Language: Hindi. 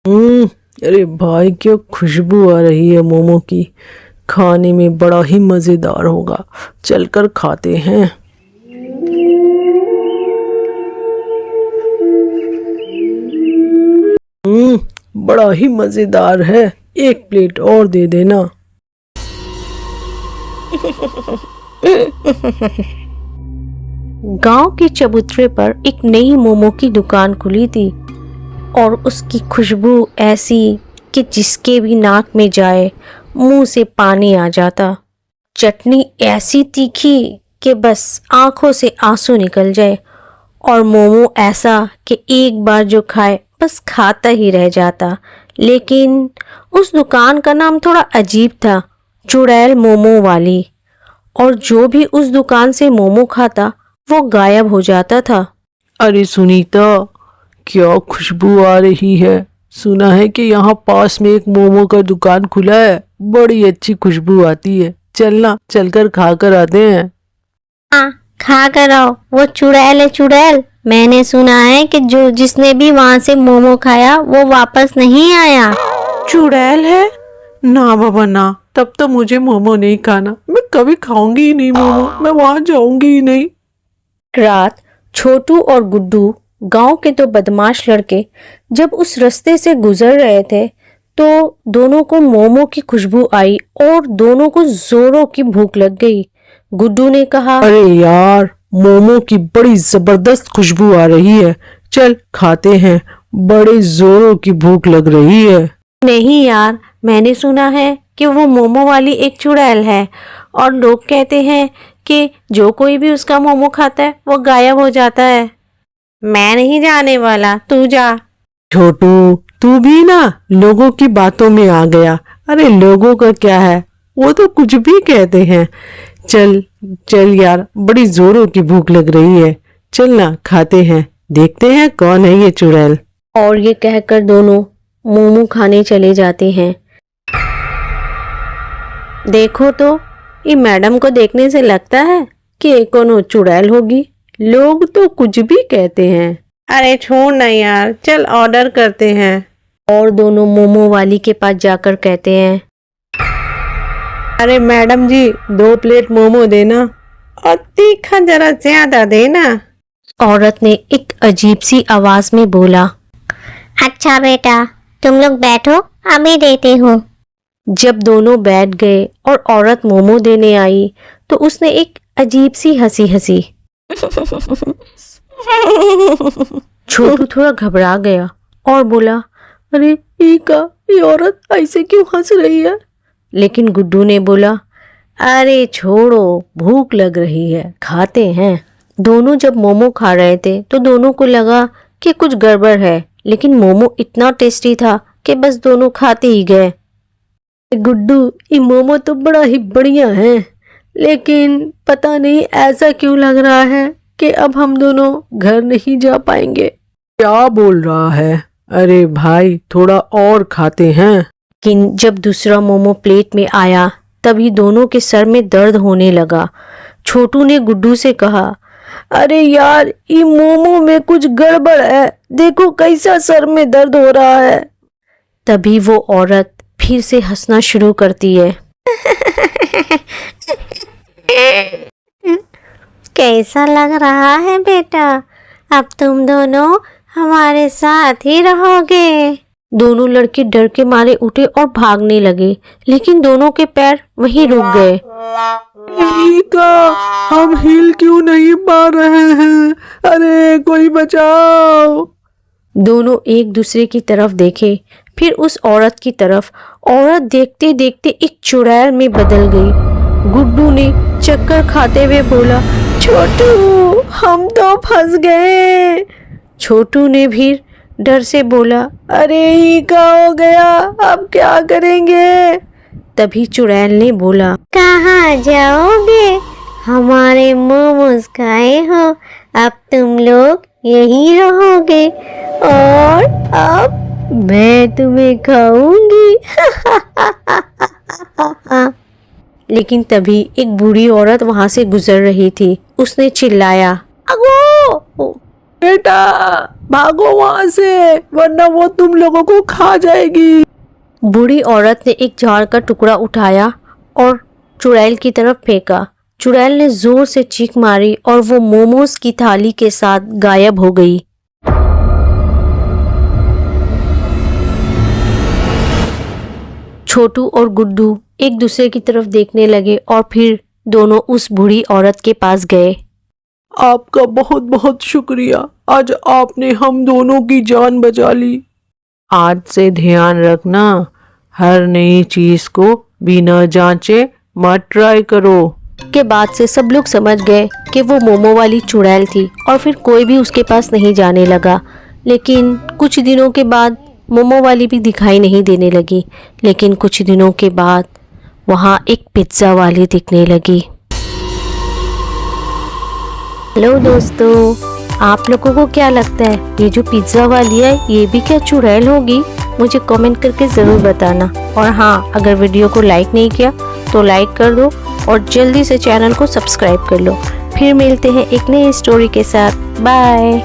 हम्म। अरे भाई, क्या खुशबू आ रही है मोमो की। खाने में बड़ा ही मज़ेदार होगा। चलकर खाते हैं। बड़ा ही मज़ेदार है। एक प्लेट और दे देना। गांव के चबूतरे पर एक नई मोमो की दुकान खुली थी और उसकी खुशबू ऐसी कि जिसके भी नाक में जाए मुंह से पानी आ जाता। चटनी ऐसी तीखी कि बस आंखों से आंसू निकल जाए और मोमो ऐसा कि एक बार जो खाए बस खाता ही रह जाता। लेकिन उस दुकान का नाम थोड़ा अजीब था, चुड़ैल मोमो वाली। और जो भी उस दुकान से मोमो खाता वो गायब हो जाता था। अरे सुनीता, क्या खुशबू आ रही है। सुना है कि यहाँ पास में एक मोमो का दुकान खुला है। बड़ी अच्छी खुशबू आती है। चलना, चलकर खा कर आते हैं। हाँ, खा कर आओ। वो चुड़ैल है, चुड़ैल। मैंने सुना है कि जो जिसने भी वहां से मोमो खाया वो वापस नहीं आया। चुड़ैल है? ना बाबा ना, तब तो मुझे मोमो नहीं खाना। मैं कभी खाऊंगी ही नहीं मोमो। मैं वहां जाऊंगी ही नहीं। रात छोटू और गुड्डू, गांव के दो बदमाश लड़के, जब उस रास्ते से गुजर रहे थे तो दोनों को मोमो की खुशबू आई और दोनों को जोरों की भूख लग गई। गुड्डू ने कहा, अरे यार, मोमो की बड़ी जबरदस्त खुशबू आ रही है। चल खाते हैं। बड़े जोरों की भूख लग रही है। नहीं यार, मैंने सुना है कि वो मोमो वाली एक चुड़ैल है और लोग कहते हैं कि जो कोई भी उसका मोमो खाता है वो गायब हो जाता है। मैं नहीं जाने वाला, तू जा। छोटू, तू भी ना लोगों की बातों में आ गया। अरे लोगों का क्या है, वो तो कुछ भी कहते हैं। चल चल यार, बड़ी जोरों की भूख लग रही है। चल ना, खाते हैं। देखते हैं कौन है ये चुड़ैल। और ये कहकर दोनों मोमो खाने चले जाते हैं। देखो तो, ये मैडम को देखने से लगता है कि ये कोनो चुड़ैल होगी। लोग तो कुछ भी कहते हैं। अरे छोड़ ना यार, चल ऑर्डर करते हैं। और दोनों मोमो वाली के पास जाकर कहते हैं, अरे मैडम जी, 2 प्लेट मोमो देना और तीखा जरा ज्यादा देना। औरत ने एक अजीब सी आवाज में बोला। अच्छा बेटा, तुम लोग बैठो, अभी देती हूँ। जब दोनों बैठ गए और औरत मोमो देने आई तो उसने एक अजीब सी हंसी हंसी। छोटू थोड़ा घबरा गया और बोला, अरे ये औरत ऐसे क्यों हंस रही है। लेकिन गुड्डू ने बोला, अरे छोड़ो, भूख लग रही है, खाते हैं। दोनों जब मोमो खा रहे थे तो दोनों को लगा कि कुछ गड़बड़ है, लेकिन मोमो इतना टेस्टी था कि बस दोनों खाते ही गए। गुड्डू, ये मोमो तो बड़ा ही बढ़िया है, लेकिन पता नहीं ऐसा क्यों लग रहा है कि अब हम दोनों घर नहीं जा पाएंगे। क्या बोल रहा है? अरे भाई, थोड़ा और खाते हैं। लेकिन जब दूसरा मोमो प्लेट में आया तभी दोनों के सर में दर्द होने लगा। छोटू ने गुड्डू से कहा, अरे यार, ये मोमो में कुछ गड़बड़ है, देखो कैसा सर में दर्द हो रहा है। तभी वो औरत फिर से हंसना शुरू करती है। कैसा लग रहा है बेटा? अब तुम दोनों हमारे साथ ही रहोगे। दोनों लड़के डर के मारे उठे और भागने लगे, लेकिन दोनों के पैर वहीं रुक गए। मीका, हम हिल क्यों नहीं पा रहे हैं? अरे कोई बचाओ। दोनों एक दूसरे की तरफ देखे, फिर उस औरत की तरफ। औरत देखते देखते एक चुड़ैल में बदल गई। गुड्डू ने चक्कर खाते हुए बोला, छोटू, हम तो फंस गए। छोटू ने भी डर से बोला, अरे ये क्या हो गया, अब क्या करेंगे। तभी चुड़ैल ने बोला, कहाँ जाओगे? हमारे मोमोज खाए हो, अब तुम लोग यहीं रहोगे और अब मैं तुम्हें खाऊंगी। लेकिन तभी एक बूढ़ी औरत वहां से गुजर रही थी। उसने चिल्लाया, अगो, बेटा भागो वहां से, वरना वो तुम लोगों को खा जाएगी। बूढ़ी औरत ने एक झाड़ का टुकड़ा उठाया और चुड़ैल की तरफ फेंका। चुड़ैल ने जोर से चीख मारी और वो मोमोज की थाली के साथ गायब हो गई। छोटू और गुड्डू एक दूसरे की तरफ देखने लगे और फिर दोनों उस बूढ़ी औरत के पास गए। आपका बहुत बहुत शुक्रिया, आज आपने हम दोनों की जान बचा ली। आज से ध्यान रखना, हर नई चीज को बिना जांचे मत ट्राई करो। के बाद से सब लोग समझ गए कि वो मोमो वाली चुड़ैल थी और फिर कोई भी उसके पास नहीं जाने लगा। लेकिन कुछ दिनों के बाद मोमो वाली भी दिखाई नहीं देने लगी। लेकिन कुछ दिनों के बाद वहाँ एक पिज्ज़ा वाली दिखने लगी। हेलो दोस्तों, आप लोगों को क्या लगता है ये जो पिज्ज़ा वाली है ये भी क्या चुड़ैल होगी? मुझे कमेंट करके ज़रूर बताना। और हाँ, अगर वीडियो को लाइक नहीं किया तो लाइक कर दो और जल्दी से चैनल को सब्सक्राइब कर लो। फिर मिलते हैं एक नई स्टोरी के साथ। बाय।